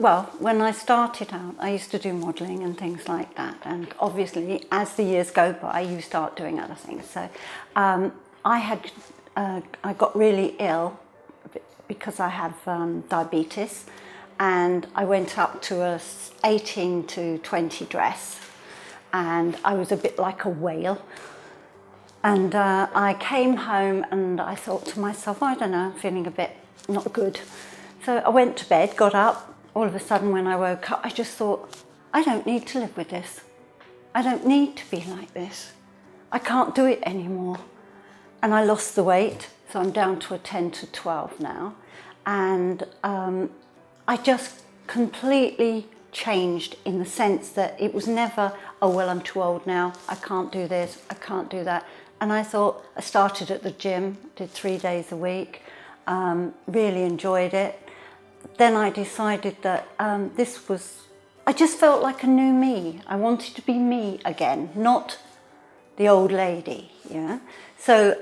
well, when I started out, I used to do modelling and things like that. And obviously, as the years go by, you start doing other things. So I got really ill because I have diabetes, and I went up to a 18 to 20 dress, and I was a bit like a whale. And I came home and I thought to myself, I don't know, I'm feeling a bit not good. So I went to bed, got up. All of a sudden when I woke up, I just thought, I don't need to live with this. I don't need to be like this. I can't do it anymore. And I lost the weight, so I'm down to a 10 to 12 now. And I just completely changed in the sense that it was never, oh, well, I'm too old now. I can't do this, I can't do that. And I thought, I started at the gym, did 3 days a week, really enjoyed it. Then I decided that I just felt like a new me. I wanted to be me again, not the old lady, yeah. So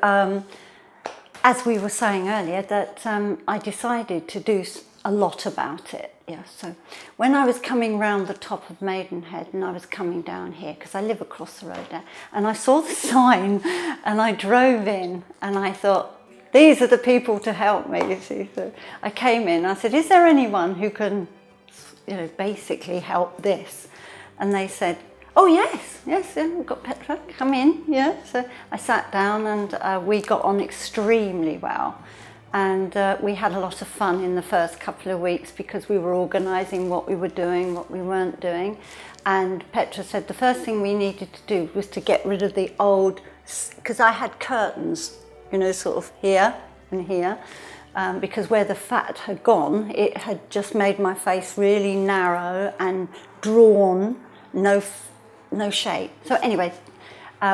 as we were saying earlier, that I decided to do a lot about it, yeah. So when I was coming round the top of Maidenhead and I was coming down here, because I live across the road there, and I saw the sign and I drove in and I thought, these are the people to help me, you see. So I came in, I said, is there anyone who can, basically help this? And they said, oh yes, yeah, we've got Petra, come in, yeah. So I sat down and we got on extremely well. And we had a lot of fun in the first couple of weeks because we were organising what we were doing, what we weren't doing. And Petra said the first thing we needed to do was to get rid of the old, because I had curtains, sort of here and here, because where the fat had gone, it had just made my face really narrow and drawn, no shape. So anyway,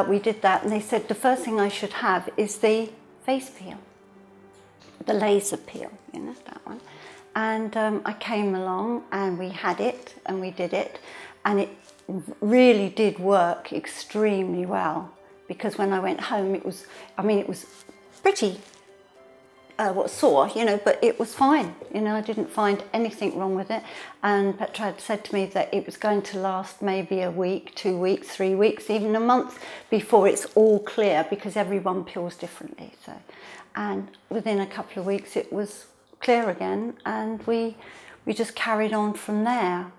we did that, and they said the first thing I should have is the face peel, the laser peel, that one. And I came along and we had it and we did it, and it really did work extremely well, because when I went home it was pretty sore, but it was fine. I didn't find anything wrong with it. And Petra had said to me that it was going to last maybe a week, 2 weeks, 3 weeks, even a month before it's all clear, because everyone peels differently. So, and within a couple of weeks it was clear again, and we just carried on from there.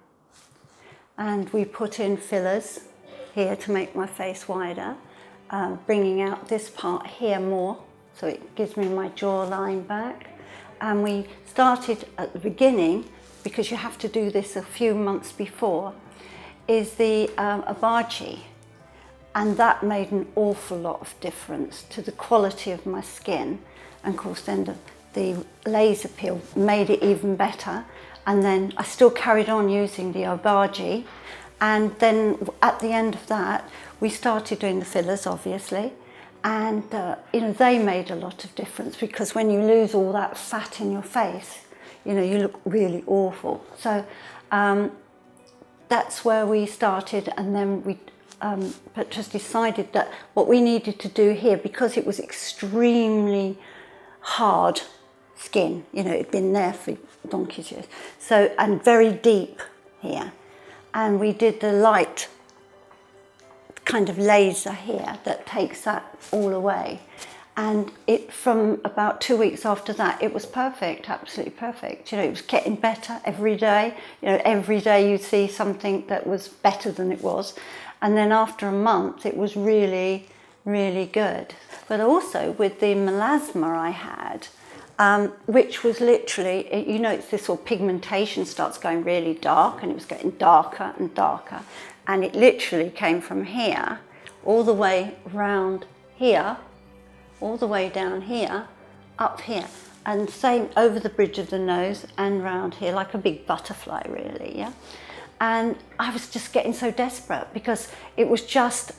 And we put in fillers here to make my face wider, bringing out this part here more, so it gives me my jawline back. And we started at the beginning, because you have to do this a few months before, is the Abaji. And that made an awful lot of difference to the quality of my skin. And of course then the laser peel made it even better. And then I still carried on using the Abaji. And then at the end of that, we started doing the fillers, obviously. And they made a lot of difference, because when you lose all that fat in your face, you look really awful. So that's where we started, and then we just decided that what we needed to do here, because it was extremely hard skin, it'd been there for donkey's years, so, and very deep here, and we did the light kind of laser here that takes that all away. And it, from about 2 weeks after that, it was perfect, absolutely perfect. It was getting better every day. Every day you'd see something that was better than it was. And then after a month, it was really, really good. But also with the melasma I had, which was literally, it's this sort of pigmentation starts going really dark, and it was getting darker and darker. And it literally came from here, all the way round here, all the way down here, up here, and same over the bridge of the nose and round here, like a big butterfly really, yeah? And I was just getting so desperate, because it was just,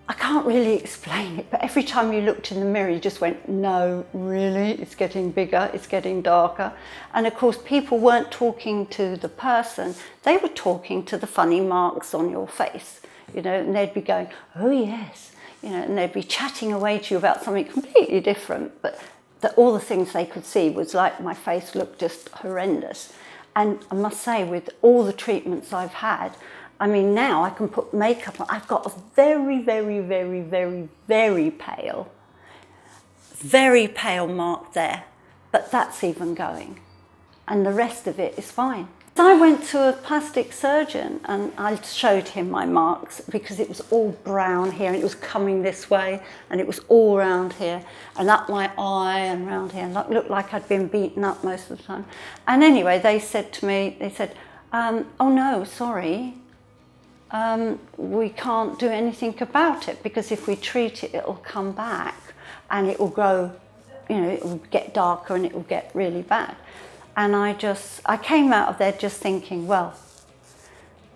I can't really explain it, but every time you looked in the mirror, you just went, no, really, it's getting bigger, it's getting darker. And of course, people weren't talking to the person, they were talking to the funny marks on your face, and they'd be going, oh yes, and they'd be chatting away to you about something completely different, but all the things they could see was like my face looked just horrendous. And I must say, with all the treatments I've had, I mean, now I can put makeup on. I've got a very, very, very, very, very pale mark there, but that's even going. And the rest of it is fine. So I went to a plastic surgeon and I showed him my marks because it was all brown here and it was coming this way and it was all around here and up my eye and around here, and it looked like I'd been beaten up most of the time. And anyway, they said to me, oh no, sorry, we can't do anything about it because if we treat it, it'll come back and it will grow, you know, it will get darker and it will get really bad. And I came out of there just thinking, well,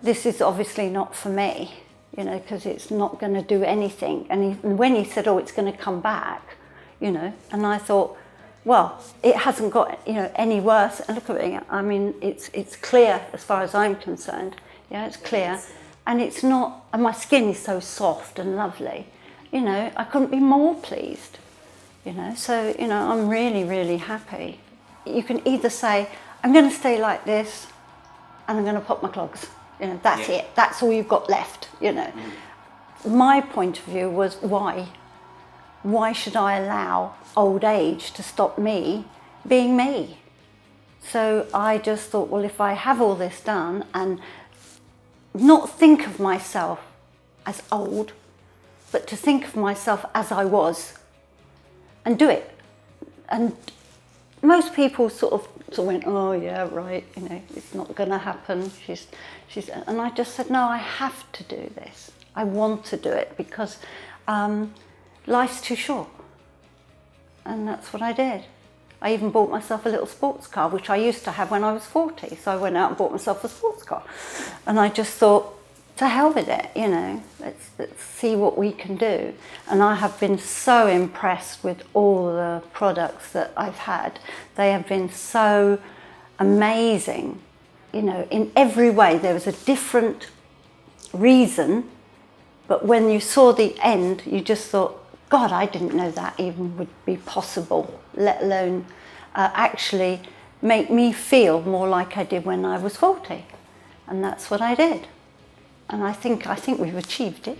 this is obviously not for me, you know, because it's not going to do anything. And when he said, oh, it's going to come back, you know, and I thought, well, it hasn't got, you know, any worse. And look at it, I mean, it's clear as far as I'm concerned. Yeah, it's clear. And it's not, and my skin is so soft and lovely. You know, I couldn't be more pleased, you know. So, you know, I'm really, really happy. You can either say, I'm going to stay like this and I'm going to pop my clogs. You know, that's it. That's all you've got left, you know. My point of view was, why? Why should I allow old age to stop me being me? So I just thought, well, if I have all this done and not think of myself as old, but to think of myself as I was and do it. And most people sort of went, oh yeah, right, you know, it's not going to happen. And I just said, no, I have to do this. I want to do it because life's too short. And that's what I did. I even bought myself a little sports car, which I used to have when I was 40. So I went out and bought myself a sports car. And I just thought, to hell with it, you know, let's see what we can do. And I have been so impressed with all the products that I've had. They have been so amazing, you know, in every way. There was a different reason, but when you saw the end, you just thought, God, I didn't know that even would be possible, let alone actually make me feel more like I did when I was 40. And that's what I did. And I think we've achieved it.